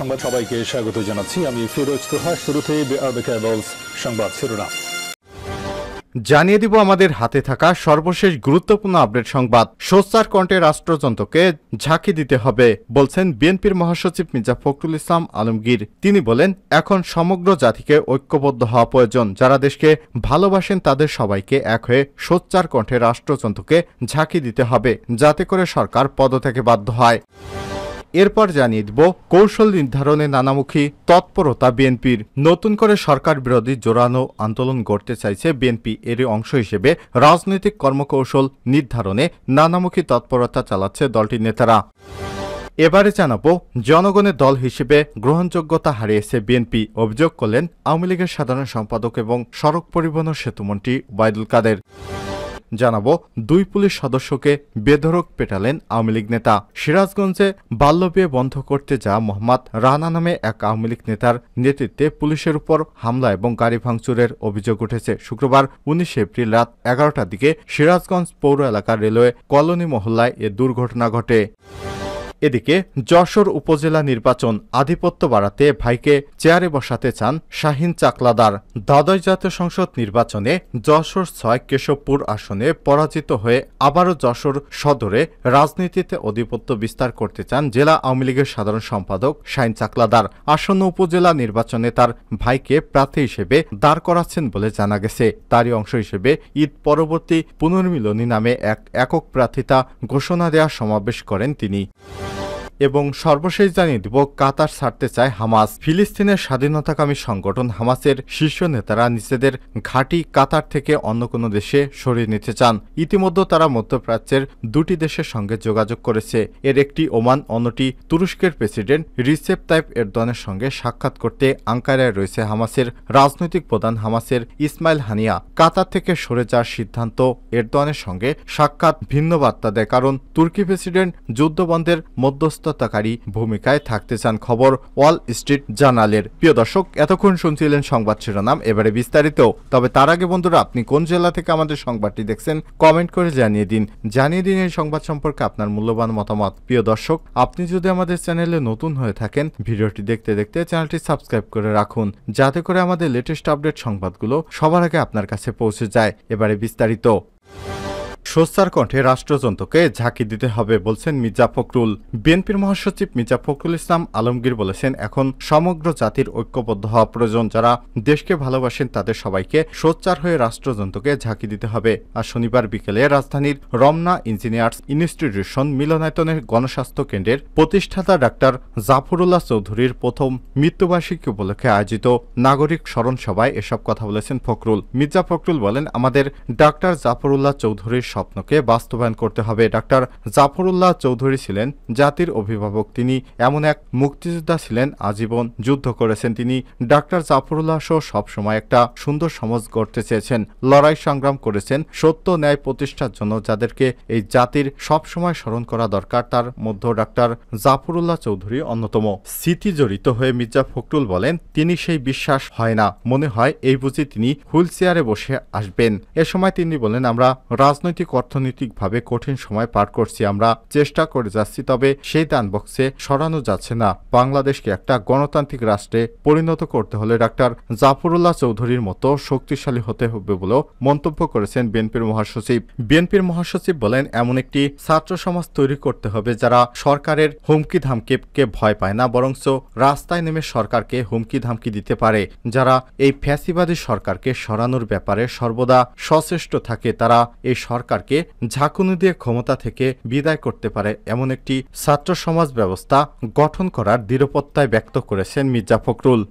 সংবাদ সবাইকে স্বাগত জানাচ্ছি। আমি ফিরোজ তোহা। শুরুতেই সংবাদ শিরোনাম জানিয়ে দিব আমাদের হাতে থাকা সর্বশেষ গুরুত্বপূর্ণ আপডেট সংবাদ। সোচ্চার কণ্ঠে রাষ্ট্রযন্ত্রকে ঝাঁকি দিতে হবে বলছেন বিএনপির মহাসচিব মির্জা ফখরুল ইসলাম আলমগীর। তিনি বলেন, এখন সমগ্র জাতিকে ঐক্যবদ্ধ হওয়া প্রয়োজন। যারা দেশকে ভালোবাসেন তাদের সবাইকে এক হয়ে সোচ্চার কণ্ঠে রাষ্ট্রযন্ত্রকে ঝাঁকি দিতে হবে, যাতে করে সরকার পদত্যাগে বাধ্য হয়। এরপর জানিয়ে দিব কৌশল নির্ধারণে নানামুখী তৎপরতা বিএনপির। নতুন করে সরকার বিরোধী জোরালো আন্দোলন গড়তে চাইছে বিএনপি। এরই অংশ হিসেবে রাজনৈতিক কর্মকৌশল নির্ধারণে নানামুখী তৎপরতা চালাচ্ছে দলটির নেতারা। এবারে জানাবো, জনগণের দল হিসেবে গ্রহণযোগ্যতা হারিয়েছে বিএনপি, অভিযোগ করলেন আওয়ামী লীগের সাধারণ সম্পাদক এবং সড়ক পরিবহন ও সেতুমন্ত্রী ওবায়দুল কাদের। জানাবো, 2 পুলিশ সদস্যকে বেধড়ক পেটালেন আওয়ামী লীগ নেতা। সিরাজগঞ্জে বাল্যবিয়ে বন্ধ করতে যাওয়া মোহাম্মদ রানা নামে এক আওয়ামী লীগ নেতার নেতৃত্বে পুলিশের উপর হামলা এবং গাড়ি ভাঙচুরের অভিযোগ উঠেছে। শুক্রবার 19 এপ্রিল রাত 11টার দিকে সিরাজগঞ্জ পৌর এলাকার রেলওয়ে কলোনি মহল্লায় এ দুর্ঘটনা ঘটে। এদিকে যশোর উপজেলা নির্বাচন আধিপত্য বাড়াতে ভাইকে চেয়ারে বসাতে চান শাহিন চাকলাদার। দ্বাদশ জাতীয় সংসদ নির্বাচনে যশোর 6 কেশবপুর আসনে পরাজিত হয়ে আবারও যশোর সদরে রাজনীতিতে আধিপত্য বিস্তার করতে চান জেলা আওয়ামী লীগের সাধারণ সম্পাদক শাহিন চাকলাদার। আসন্ন উপজেলা নির্বাচনে তার ভাইকে প্রার্থী হিসেবে দাঁড় করাচ্ছেন বলে জানা গেছে। তারই অংশ হিসেবে ঈদ পরবর্তী পুনর্মিলনী নামে এক একক প্রার্থিতা ঘোষণা দেওয়ার সমাবেশ করেন তিনি। এবং সর্বশেষ জানিয়ে দিব, কাতার ছাড়তে চায় হামাস। ফিলিস্তিনের স্বাধীনতাকামী সংগঠন হামাসের শীর্ষ নেতারা নিজেদের ঘাঁটি কাতার থেকে অন্য কোনো দেশে সরিয়ে নিতে চান। ইতিমধ্যে তারা মধ্যপ্রাচ্যের 2টি দেশের সঙ্গে যোগাযোগ করেছে। এর একটি ওমান, অন্যটি তুরস্কের প্রেসিডেন্ট রিসেপ তাইপ এরদোয়ানের সঙ্গে সাক্ষাৎ করতে আঙ্কারায় রয়েছে হামাসের রাজনৈতিক প্রধান হামাসের ইসমাইল হানিয়া। কাতার থেকে সরে যাওয়ার সিদ্ধান্ত এরদোয়ানের সঙ্গে সাক্ষাৎ ভিন্ন বার্তা দেয়, কারণ তুর্কি প্রেসিডেন্ট যুদ্ধবন্ধের মধ্যস্থতাকারী ভূমিকায় থাকতে চান। খবর ওয়াল স্ট্রিট জার্নালের। প্রিয় দর্শক, এতক্ষণ শুনছিলেন সংবাদ শিরোনাম, এবারে বিস্তারিত। তবে তার আগে বন্ধুরা, আপনি কোন জেলা থেকে আমাদের সংবাদটি দেখছেন কমেন্ট করে জানিয়ে দিন এই সংবাদ সম্পর্কে আপনার মূল্যবান মতামত। প্রিয় দর্শক, আপনি যদি আমাদের চ্যানেলে নতুন হয়ে থাকেন, ভিডিওটি দেখতে দেখতে চ্যানেলটি সাবস্ক্রাইব করে রাখুন, যাতে করে আমাদের লেটেস্ট আপডেট সংবাদগুলো সবার আগে আপনার কাছে পৌঁছে যায়। এবারে বিস্তারিত। সোচ্চার কণ্ঠে রাষ্ট্রযন্ত্রকে ঝাঁকি দিতে হবে বলছেন মির্জা ফখরুল। বিএনপির মহাসচিব মির্জা ফখরুল ইসলাম আলমগীর বলেছেন, এখন সমগ্র জাতির ঐক্যবদ্ধ হওয়া প্রয়োজন। যারা দেশকে ভালোবাসেন তাদের সবাইকে সোচ্চার হয়ে রাষ্ট্রযন্ত্রকে ঝাঁকি দিতে হবে। আর শনিবার বিকেলে রাজধানীর রমনা ইঞ্জিনিয়ার্স ইনস্টিটিউশন মিলনায়তনের গণস্বাস্থ্য কেন্দ্রের প্রতিষ্ঠাতা ডাক্তার জাফরুল্লাহ চৌধুরীর প্রথম মৃত্যুবার্ষিকী উপলক্ষে আয়োজিত নাগরিক স্মরণ সভায় এসব কথা বলেছেন ফখরুল। মির্জা ফখরুল বলেন, আমাদের ডাক্তার জাফরুল্লাহ চৌধুরীর স্বপ্নকে বাস্তবায়ন করতে হবে। ডাক্তার জাফরুল্লাহ চৌধুরী ছিলেন জাতির অভিভাবক। তিনি এমন এক মুক্তিযোদ্ধা ছিলেন, আজীবন যুদ্ধ করেছেন। তিনি ডাক্তার জাফরুল্লাহ সহ সবসময় একটা সুন্দর সমাজ গড়তে চেয়েছেন, লড়াই সংগ্রাম করেছেন সত্য ন্যায় প্রতিষ্ঠার জন্য। যাদেরকে এই জাতির সবসময় স্মরণ করা দরকার, তার মধ্যে ডাক্তার জাফরুল্লাহ চৌধুরী অন্যতম। স্মৃতি জড়িত হয়ে মির্জা ফখরুল বলেন, তিনি সেই বিশ্বাস হয় না, মনে হয় এই বুঝি তিনি হুইল চেয়ারে বসে আসবেন। এ সময় তিনি বলেন, আমরা রাজনৈতিক অর্থনৈতিকভাবে কঠিন সময় পার করছি, আমরা চেষ্টা করে যাচ্ছি, তবে সেই দান বক্সে সরানো যাচ্ছে না। বাংলাদেশকে একটা গণতান্ত্রিক রাষ্ট্রে পরিণত করতে হলে ডাক্তার জাফরুল্লাহ চৌধুরীর মতো শক্তিশালী হতে হবে বলেও মন্তব্য করেছেন বিএনপির মহাসচিব। বিএনপির মহাসচিব বলেন, এমন একটি ছাত্র সমাজ তৈরি করতে হবে যারা সরকারের হুমকি ধামকিকে ভয় পায় না, বরঞ্চ রাস্তায় নেমে সরকারকে হুমকি ধামকি দিতে পারে। যারা এই ফ্যাসিবাদী সরকারকে সরানোর ব্যাপারে সর্বদা সচেষ্ট থাকে, তারা এই সরকারকে ঝাঁকুনি দিয়ে ক্ষমতা থেকে বিদায় করতে পারে। এমন একটি ছাত্র সমাজ ব্যবস্থা গঠন করার দৃঢ়প্রত্যয় ব্যক্ত করেছেন মির্জা ফখরুল।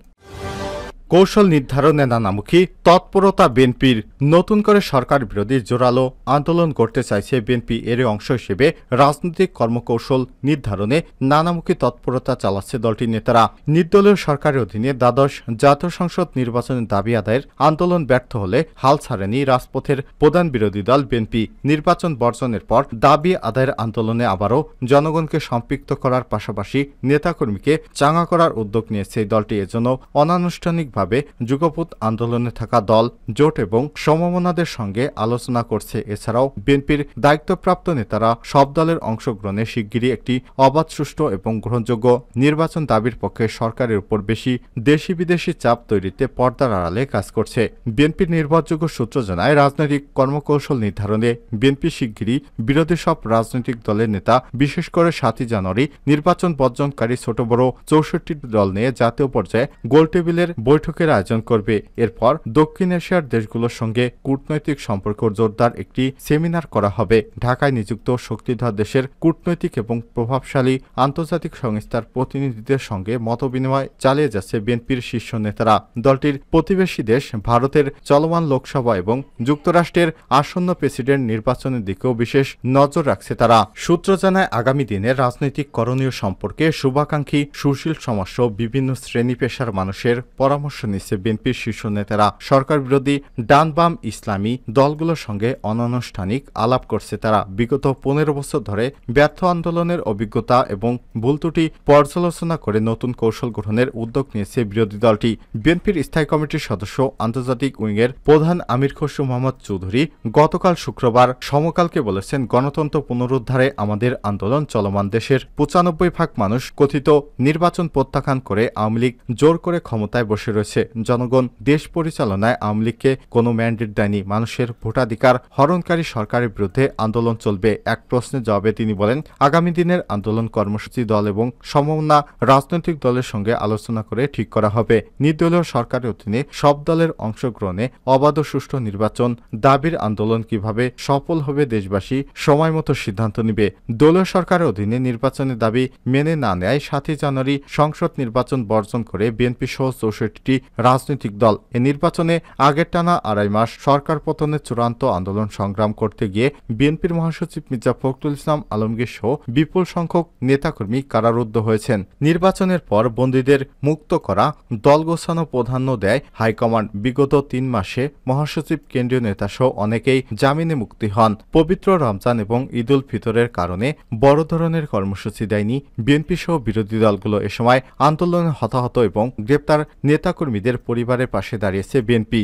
কৌশল নির্ধারণে নানামুখী তৎপরতা বিএনপির। নতুন করে সরকার বিরোধী জোরালো আন্দোলন করতে চাইছে বিএনপি। এর অংশ হিসেবে রাজনৈতিক কর্মকৌশল নির্ধারণে নানামুখী তৎপরতা চালাচ্ছে দলটির নেতারা। নির্দলীয় সরকারের অধীনে দ্বাদশ জাতীয় সংসদ নির্বাচনের দাবি আদায়ের আন্দোলন ব্যর্থ হলে হাল ছাড়েনি রাজপথের প্রধান বিরোধী দল বিএনপি। নির্বাচন বর্জনের পর দাবি আদায়ের আন্দোলনে আবারও জনগণকে সম্পৃক্ত করার পাশাপাশি নেতাকর্মীকে চাঙ্গা করার উদ্যোগ নিয়েছে এই দলটি। এজন্য অনানুষ্ঠানিকভাবে কিভাবে যুগপৎ আন্দোলনে থাকা দল, জোট এবং সমমনাদের সঙ্গে আলোচনা করছে। এছাড়াও বিএনপির দায়িত্বপ্রাপ্ত নেতারা সব দলের অংশগ্রহণে শিগগিরই একটি অবাধ, সুষ্ঠু এবং গ্রহণযোগ্য নির্বাচন দাবির পক্ষে সরকারের উপর বেশি দেশি বিদেশি চাপ তৈরিতে পর্দার আড়ালে কাজ করছে। বিএনপির নির্ভরযোগ্য সূত্র জানায়, রাজনৈতিক কর্মকৌশল নির্ধারণে বিএনপি শিগগিরই বিরোধী সব রাজনৈতিক দলের নেতা, বিশেষ করে 7 জানুয়ারি নির্বাচন বর্জনকারী ছোট বড় 64 দল নিয়ে জাতীয় পর্যায়ে গোলটেবিলের বৈঠকের আয়োজন করবে। এরপর দক্ষিণ এশিয়ার দেশগুলোর সঙ্গে কূটনৈতিক সম্পর্ক জোরদার একটি সেমিনার করা হবে। ঢাকায় নিযুক্ত শক্তিধর দেশের কূটনৈতিক এবং প্রভাবশালী আন্তর্জাতিক সংস্থার প্রতিনিধিদের সঙ্গে মতবিনিময় চালিয়ে যাচ্ছে বিএনপির শীর্ষ নেতারা। দলটির প্রতিবেশী দেশ ভারতের চলমান লোকসভা এবং যুক্তরাষ্ট্রের আসন্ন প্রেসিডেন্ট নির্বাচনের দিকেও বিশেষ নজর রাখছে তারা। সূত্র জানায়, আগামী দিনের রাজনৈতিক করণীয় সম্পর্কে শুভাকাঙ্ক্ষী সুশীল সমাজসহ বিভিন্ন শ্রেণী পেশার মানুষের পরামর্শ নিচ্ছে বিএনপির শীর্ষ নেতারা। সরকার বিরোধী ডান বাম ইসলামী দলগুলোর সঙ্গে অনানুষ্ঠানিক আলাপ করছে তারা। বিগত 15 বছর ধরে ব্যর্থ আন্দোলনের অভিজ্ঞতা এবং ভুল ত্রুটি পর্যালোচনা করে নতুন কৌশল গ্রহণের উদ্যোগ নিয়েছে বিরোধী দলটি। বিএনপির স্থায়ী কমিটির সদস্য, আন্তর্জাতিক উইংয়ের প্রধান আমির খসরু মোহাম্মদ চৌধুরী গতকাল শুক্রবার সমকালকে বলেছেন, গণতন্ত্র পুনরুদ্ধারে আমাদের আন্দোলন চলমান। দেশের 95% মানুষ কথিত নির্বাচন প্রত্যাখ্যান করে আওয়ামী লীগ জোর করে ক্ষমতায় বসে রয়েছে। জনগণ দেশ পরিচালনায় আওয়ামী লীগকে কোনো ম্যান্ডেট দেয়নি। মানুষের ভোটাধিকার হরণকারী সরকারের বিরুদ্ধে আন্দোলন চলবে। এক প্রশ্নের জবাবে তিনি বলেন, আগামী দিনের আন্দোলন কর্মসূচি দল এবং সমমনা রাজনৈতিক দলের সঙ্গে আলোচনা করে ঠিক করা হবে। নির্দলীয় সরকারের অধীনে সব দলের অংশগ্রহণে অবাধ ও সুষ্ঠু নির্বাচন দাবির আন্দোলন কিভাবে সফল হবে দেশবাসী সময় মতো সিদ্ধান্ত নিবে। দলীয় সরকারের অধীনে নির্বাচনের দাবি মেনে না নেয় 7 জানুয়ারি সংসদ নির্বাচন বর্জন করে বিএনপি সহ 64টি রাজনৈতিক দল। এ নির্বাচনে আগের টানা 2.5 মাস সরকার পতনের চূড়ান্ত আন্দোলন সংগ্রাম করতে গিয়ে বিএনপির মহাসচিব মির্জা ফখরুল ইসলাম আলমগীর সহ বিপুল সংখ্যক নেতাকর্মী কারারুদ্ধ হয়েছেন। নির্বাচনের পর বন্দীদের মুক্ত করা, দল গোছানো প্রাধান্য দেয় হাইকমান্ড। বিগত 3 মাসে মহাসচিব, কেন্দ্রীয় নেতাসহ অনেকেই জামিনে মুক্তি হন। পবিত্র রমজান এবং ঈদ উল ফিতরের কারণে বড় ধরনের কর্মসূচি দেয়নি বিএনপি সহ বিরোধী দলগুলো। এ সময় আন্দোলনে হতাহত এবং গ্রেপ্তার নেতাকর্মীদের পরিবারের পাশে দাঁড়িয়েছে বিএনপি।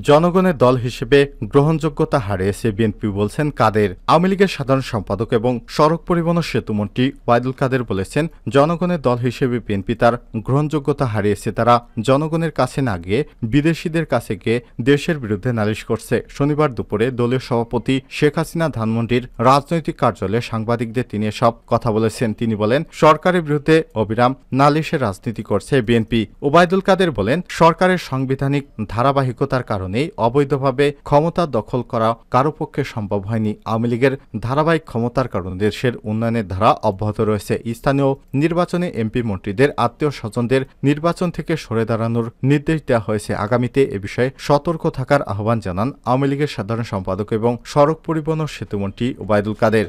জনগণের দল হিসেবে গ্রহণযোগ্যতা হারিয়েছে বিএনপি বলছেন কাদের। আওয়ামী লীগের সাধারণ সম্পাদক এবং সড়ক পরিবহন ও সেতুমন্ত্রী ওবায়দুল কাদের বলেছেন, জনগণের দল হিসেবে বিএনপি তার গ্রহণযোগ্যতা হারিয়েছে। তারা জনগণের কাছে না গিয়ে বিদেশিদের কাছে গিয়ে দেশের বিরুদ্ধে নালিশ করছে। শনিবার দুপুরে দলীয় সভাপতি শেখ হাসিনা ধানমন্ডির রাজনৈতিক কার্যালয়ে সাংবাদিকদের তিনি এসব কথা বলেছেন। তিনি বলেন, সরকারের বিরুদ্ধে অবিরাম নালিশের রাজনীতি করছে বিএনপি। ওবায়দুল কাদের বলেন, সরকারের সাংবিধানিক ধারাবাহিকতার কারণে অবৈধভাবে ক্ষমতা দখল করা কারো পক্ষে সম্ভব হয়নি। আওয়ামী লীগের ধারাবাহিক ক্ষমতার কারণে দেশের উন্নয়নের ধারা অব্যাহত রয়েছে। স্থানীয় নির্বাচনে এমপি মন্ত্রীদের আত্মীয় স্বজনদের নির্বাচন থেকে সরে দাঁড়ানোর নির্দেশ দেওয়া হয়েছে। আগামীতে এ বিষয়ে সতর্ক থাকার আহ্বান জানান আওয়ামী লীগের সাধারণ সম্পাদক এবং সড়ক পরিবহন ও সেতুমন্ত্রী ওবায়দুল কাদের।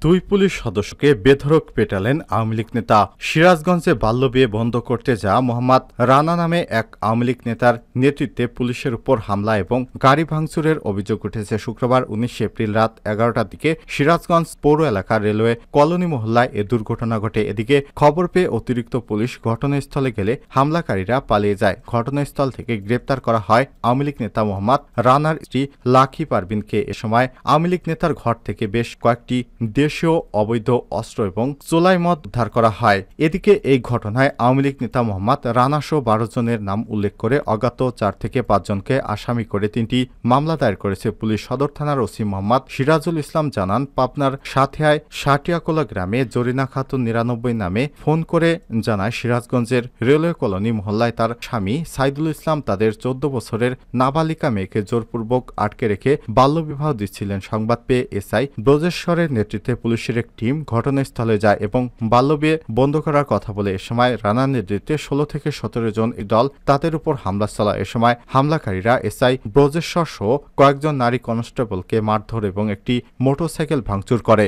2 পুলিশ সদস্যকে বেধড়ক পেটালেন আওয়ামী লীগ নেতা। সিরাজগঞ্জে বাল্যবিয়ে বন্ধ করতে যাওয়া মোহাম্মদ রানা নামে এক আওয়ামী লীগ নেতার নেতৃত্বে পুলিশের উপর হামলা এবং গাড়ি ভাঙচুরের অভিযোগ উঠেছে। শুক্রবার 19 এপ্রিল রাত 11টার দিকে সিরাজগঞ্জ পৌর এলাকার রেলওয়ে কলোনি মহল্লায় এ দুর্ঘটনা ঘটে। এদিকে খবর পেয়ে অতিরিক্ত পুলিশ ঘটনাস্থলে গেলে হামলাকারীরা পালিয়ে যায়। ঘটনাস্থল থেকে গ্রেপ্তার করা হয় আওয়ামী লীগ নেতা মোহাম্মদ রানার স্ত্রী লাখি পারভিনকে। এ সময় আওয়ামী লীগ নেতার ঘর থেকে বেশ কয়েকটি দেশীয় অবৈধ অস্ত্র এবং চোলাই মদ উদ্ধার করা হয়। এদিকে এই ঘটনায় আওয়ামী লীগ নেতা মোহাম্মদ রানা সহ 12 জনের নাম উল্লেখ করে অজ্ঞাত 4 থেকে 5 জনকে আসামি করে 3টি মামলা দায়ের করেছে পুলিশ। সদর থানার ওসি মোহাম্মদ সিরাজুল ইসলাম জানান, পাবনার সাথিয়ায় সাটিয়াকোলা গ্রামে জরিনা খাতুন 99 নামে ফোন করে জানায় সিরাজগঞ্জের রেলওয়ে কলোনি মহল্লায় তার স্বামী সাইদুল ইসলাম তাদের 14 বছরের নাবালিকা মেয়েকে জোরপূর্বক আটকে রেখে বাল্যবিবাহ দিচ্ছিলেন। সংবাদ পেয়ে এসআই ব্রজেশ্বরের নেতৃত্বে পুলিশের এক টিম ঘটনাস্থলে যায় এবং বাল্যবিয়ে বন্ধ করার কথা বলে। এ সময় রানার নেতৃত্বে 16 থেকে 17 জন দল তাদের উপর হামলা চালায়। এ সময় হামলাকারীরা এসআই ব্রজেশ্বর সহ কয়েকজন নারী কনস্টেবলকে মারধর এবং একটি মোটরসাইকেল ভাঙচুর করে।